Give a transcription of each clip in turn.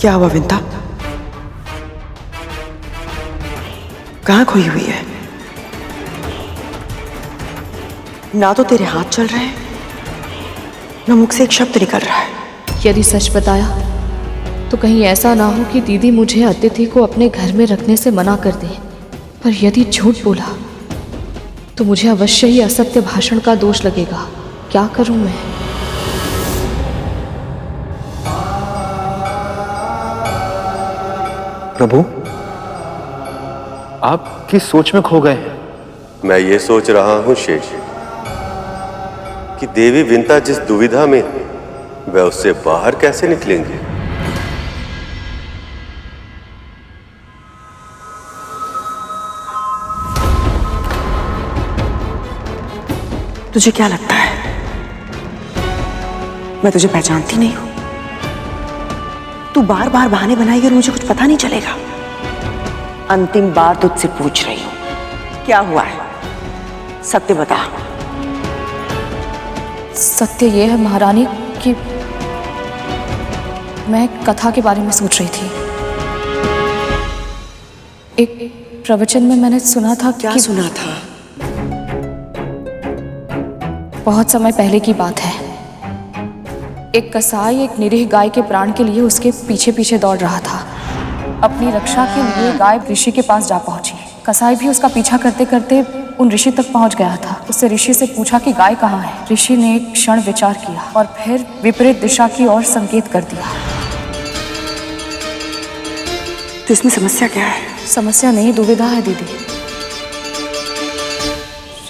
क्या हुआ विंता? कहाँ खोई हुई है? ना तो तेरे हाथ चल रहे हैं, ना मुख से एक शब्द निकल रहा है। यदि सच बताया तो कहीं ऐसा ना हो कि दीदी मुझे अतिथि को अपने घर में रखने से मना कर दे। पर यदि झूठ बोला तो मुझे अवश्य ही असत्य भाषण का दोष लगेगा। क्या करूं मैं? प्रभु, आप किस सोच में खो गए हैं? मैं ये सोच रहा हूं शेष कि देवी विंता जिस दुविधा में वह उससे बाहर कैसे निकलेंगे। तुझे क्या लगता है मैं तुझे पहचानती नहीं हूं? तू बार बार बहाने बनाएगी और मुझे कुछ पता नहीं चलेगा। अंतिम बार तुझसे पूछ रही हूं, क्या हुआ है? सत्य बता। सत्य यह है महारानी कि मैं कथा के बारे में सोच रही थी। एक प्रवचन में मैंने सुना था। क्या सुना था? बहुत समय पहले की बात है। एक कसाई एक निरीह गाय के प्राण के लिए उसके पीछे पीछे दौड़ रहा था। अपनी रक्षा के लिए गाय ऋषि के पास जा पहुंची। कसाई भी उसका पीछा करते करते उन ऋषि तक पहुंच गया था। उससे ऋषि से पूछा कि गाय कहाँ है। ऋषि ने एक क्षण विचार किया और फिर विपरीत दिशा की ओर संकेत कर दिया। तो इसमें समस्या क्या है? समस्या नहीं, दुविधा है दीदी।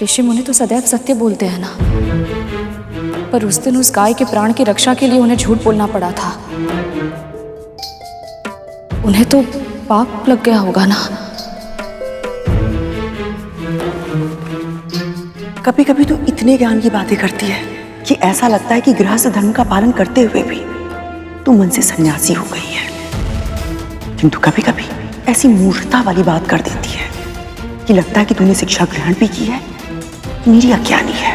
ऋषि मुनि तो सदैव सत्य बोलते हैं ना, पर उस दिन उस गाय के प्राण की रक्षा के लिए उन्हें झूठ बोलना पड़ा था। उन्हें तो पाप लग गया होगा ना। कभी कभी तो इतने ज्ञान की बातें करती है कि ऐसा लगता है कि गृहस्थ धर्म का पालन करते हुए भी तू मन से सन्यासी हो गई है। किंतु कभी कभी ऐसी मूर्खता वाली बात कर देती है कि लगता है कि तूने शिक्षा ग्रहण भी की है, मेरी अज्ञानी है।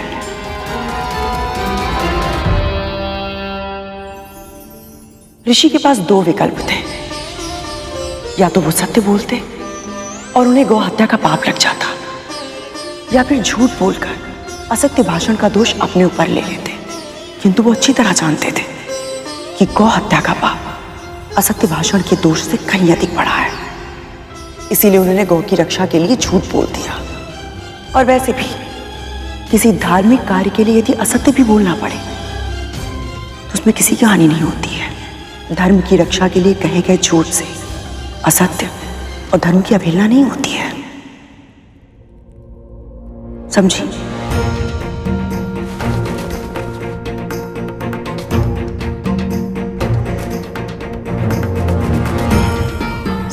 ऋषि के पास दो विकल्प थे, या तो वो सत्य बोलते और उन्हें गौ हत्या का पाप लग जाता, या फिर झूठ बोलकर असत्य भाषण का दोष अपने ऊपर ले लेते। किंतु वो अच्छी तरह जानते थे कि गौ हत्या का पाप असत्य भाषण के दोष से कहीं अधिक बड़ा है। इसीलिए उन्होंने गौ की रक्षा के लिए झूठ बोल दिया। और वैसे भी किसी धार्मिक कार्य के लिए यदि असत्य भी बोलना पड़े तो उसमें किसी की हानि नहीं होती है। धर्म की रक्षा के लिए कहे गए झूठ से असत्य और धर्म की अवहेलना नहीं होती है। समझी?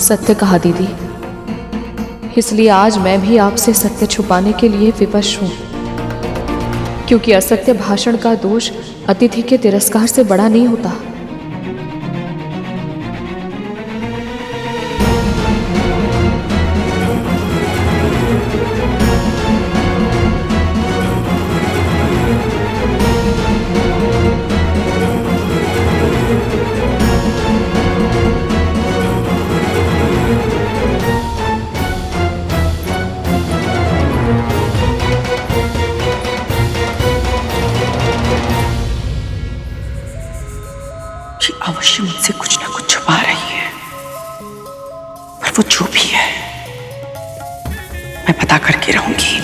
सत्य कहा दीदी। इसलिए आज मैं भी आपसे सत्य छुपाने के लिए विवश हूं, क्योंकि असत्य भाषण का दोष अतिथि के तिरस्कार से बड़ा नहीं होता। अवश्य मुझसे कुछ ना कुछ छुपा रही है, पर वो जो भी है मैं पता करके रहूंगी।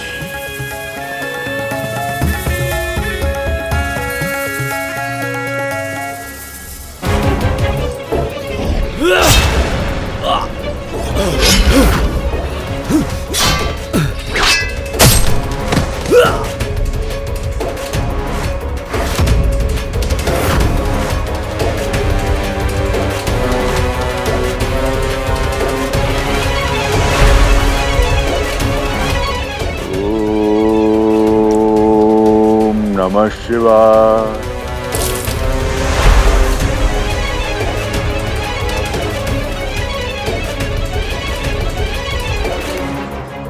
नमः शिवाय।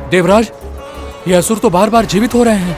देवराज, ये असुर तो बार बार जीवित हो रहे हैं।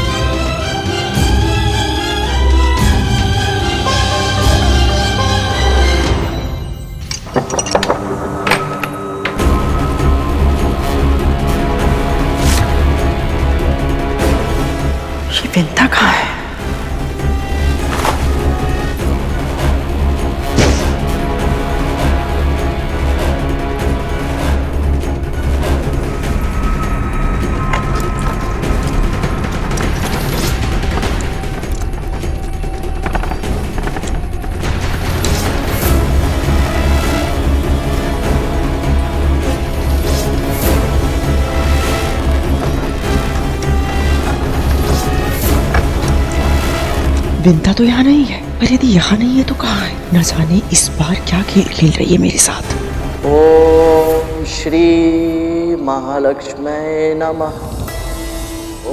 ये विंता कहाँ है? विंता तो यहाँ नहीं है, पर यदि यहाँ नहीं है तो कहाँ है? न जाने इस बार क्या खेल खेल रही है मेरे साथ। ओम श्री महालक्ष्मी नमः।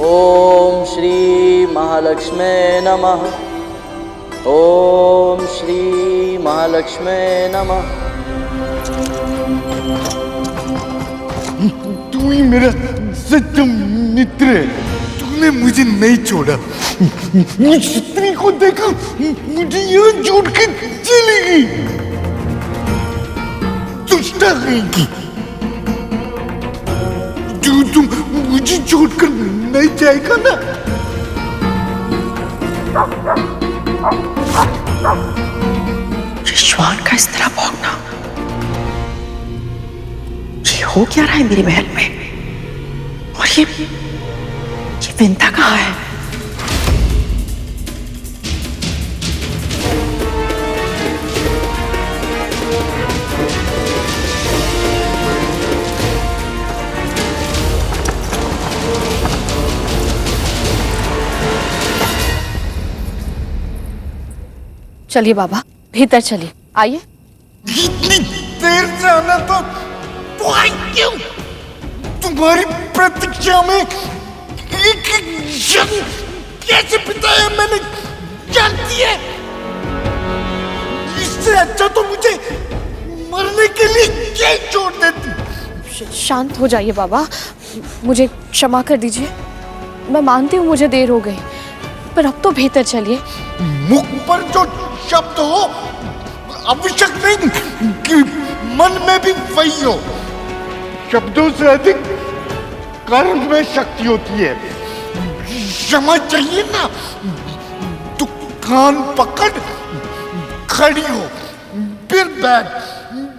ओम श्री महालक्ष्मी नमः। ओम श्री महालक्ष्मी नमः। तू ही मेरा सच्चा मित्र है, तूने मुझे नहीं छोड़ा। उस स्त्री को देखा, मुझे यहाँ छोड़ के चली गई। दुष्टा रहेगी, जो तुम मुझे छोड़कर नहीं जाएगा ना। रिश्वान का इस तरह भौंकना, ये हो क्या रहा है मेरे महल में? और ये विंता कहाँ है? चलिए बाबा, भीतर चलिए, आइए। इतनी देर से आना था तो आई क्यों? तुम्हारी प्रतीक्षा में एक क्षण कैसे बिताया मैंने जानती है। इससे अच्छा तो मुझे मरने के लिए क्या छोड़ देती। शांत हो जाइए बाबा, मुझे क्षमा कर दीजिए। मैं मानती हूँ मुझे देर हो गई, पर अब तो भीतर चलिए। मुख पर जो शब्द हो आवश्यक नहीं कि मन में भी वही हो। शब्दों से अधिक कर्म में शक्ति होती है। क्षमा चाहिए ना तो कान पकड़ खड़ी हो, फिर बैठ,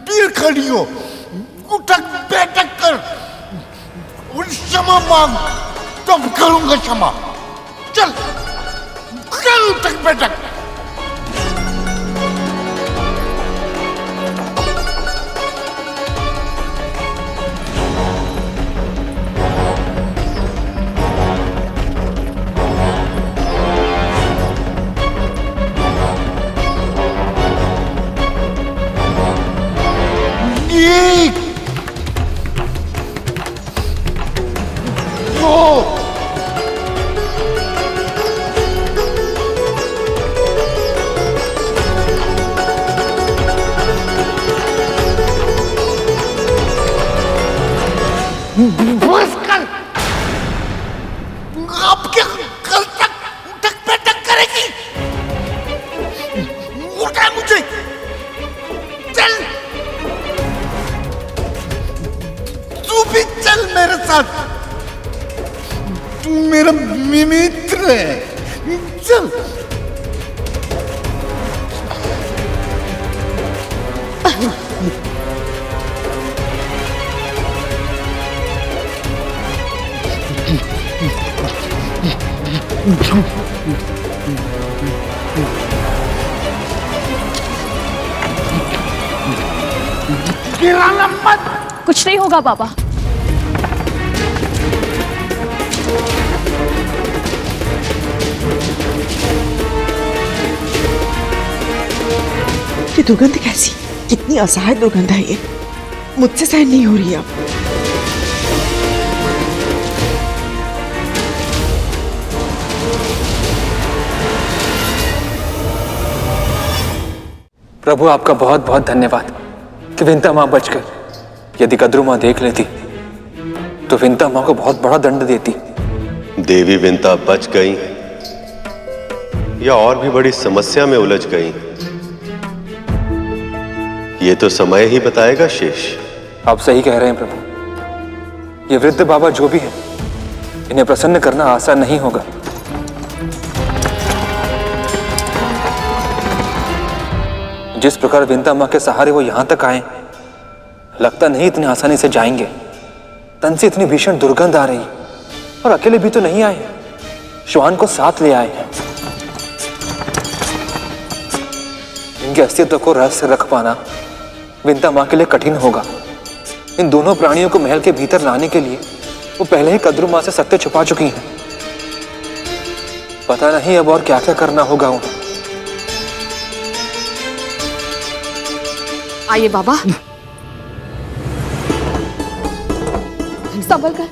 फिर खड़ी हो, उठक बैठक कर और क्षमा मांग, तब करूंगा क्षमा। चल कर उठक बैठक। बस कर, अब क्या कल तक उठक बैठक करेगी? उठा मुझे, चल तू भी चल मेरे साथ, तू मेरा मित्र है, चल। गिराना मत। कुछ नहीं होगा बाबा। ये दुर्गंध कैसी? कितनी असहाय दुर्गंध है ये, मुझसे सहन नहीं हो रही अब। प्रभु आपका बहुत बहुत धन्यवाद कि विंता माँ बच गई। यदि कद्रू माँ देख लेती तो विंता माँ को बहुत बड़ा दंड देती। देवी विंता बच गई या और भी बड़ी समस्या में उलझ गई, ये तो समय ही बताएगा शेष। आप सही कह रहे हैं प्रभु। ये वृद्ध बाबा जो भी हैं, इन्हें प्रसन्न करना आसान नहीं होगा। जिस प्रकार विंता माँ के सहारे वो यहां तक आए, लगता नहीं इतनी आसानी से जाएंगे। तन से इतनी भीषण दुर्गंध आ रही, और अकेले भी तो नहीं आए, श्वान को साथ ले आए हैं। इनके अस्तित्व को रहस्य रख पाना विंता माँ के लिए कठिन होगा। इन दोनों प्राणियों को महल के भीतर लाने के लिए वो पहले ही कद्रू माँ से सत्य छुपा चुकी हैं। पता नहीं अब और क्या क्या करना होगा उन्हें। आइए बाबा, संभल कर।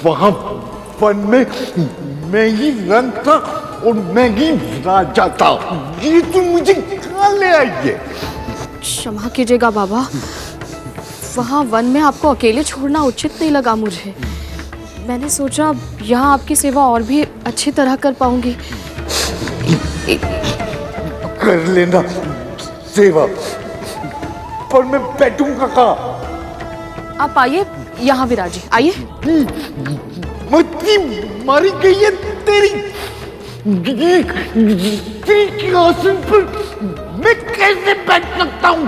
वहां वन में मैं ही रंग था और मैं ही राजा था। ये तुम मुझे कहाँ ले आई है? क्षमा कीजिएगा बाबा, वहाँ वन में आपको अकेले छोड़ना उचित नहीं लगा मुझे। मैंने सोचा यहाँ आपकी सेवा और भी अच्छी तरह कर पाऊंगी। कर लेना सेवा, पर मैं बैठूंगा कहाँ? आप आइए यहाँ विराजी, आइए। मत्ती मारी गई है तेरी के आसन पर मैं कैसे बैठ सकता हूँ?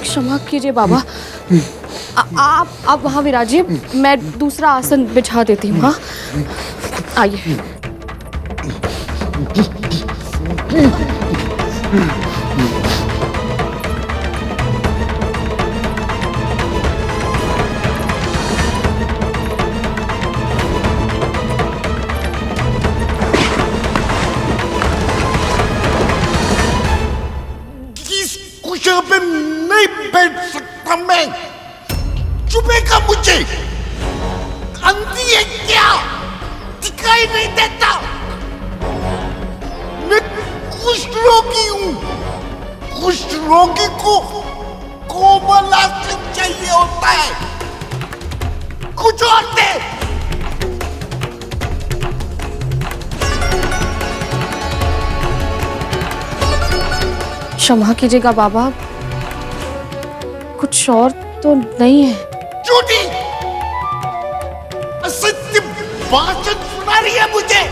क्षमा कीजिए बाबा, आप वहाँ विराजिए, मैं दूसरा आसन बिछा देती हूँ। हाँ, आइए। कुशल पे नहीं बैठ सकता मैं। चुपेगा मुझे? अंधी है क्या? दिखाई नहीं देता? मैं कुष्ठ रोगी हूँ। कुष्ठ रोगी को कोमल आसन चाहिए होता है। कुछ और दे। क्षमा कीजिएगा बाबा, कुछ और तो नहीं है। झूठी असत्य भाषण सुना रही है मुझे।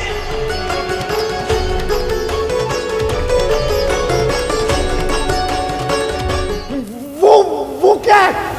वो क्या है?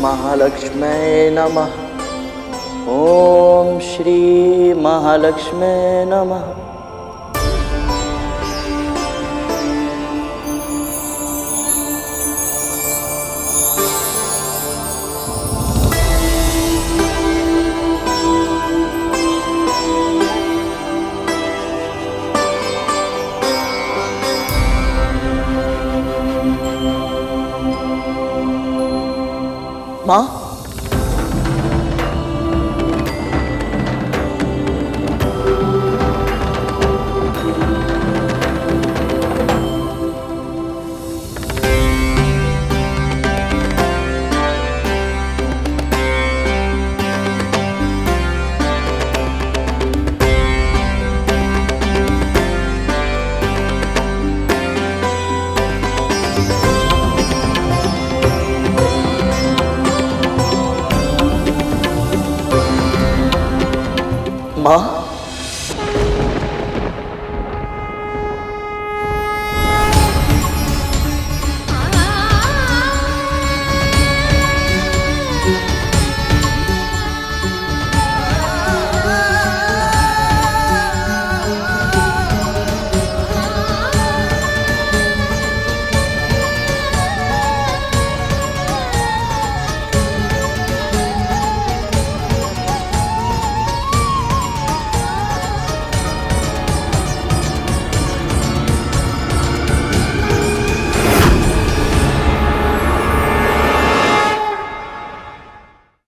महालक्ष्मी नमः। ओम श्री महालक्ष्मी नमः। माँ, माँ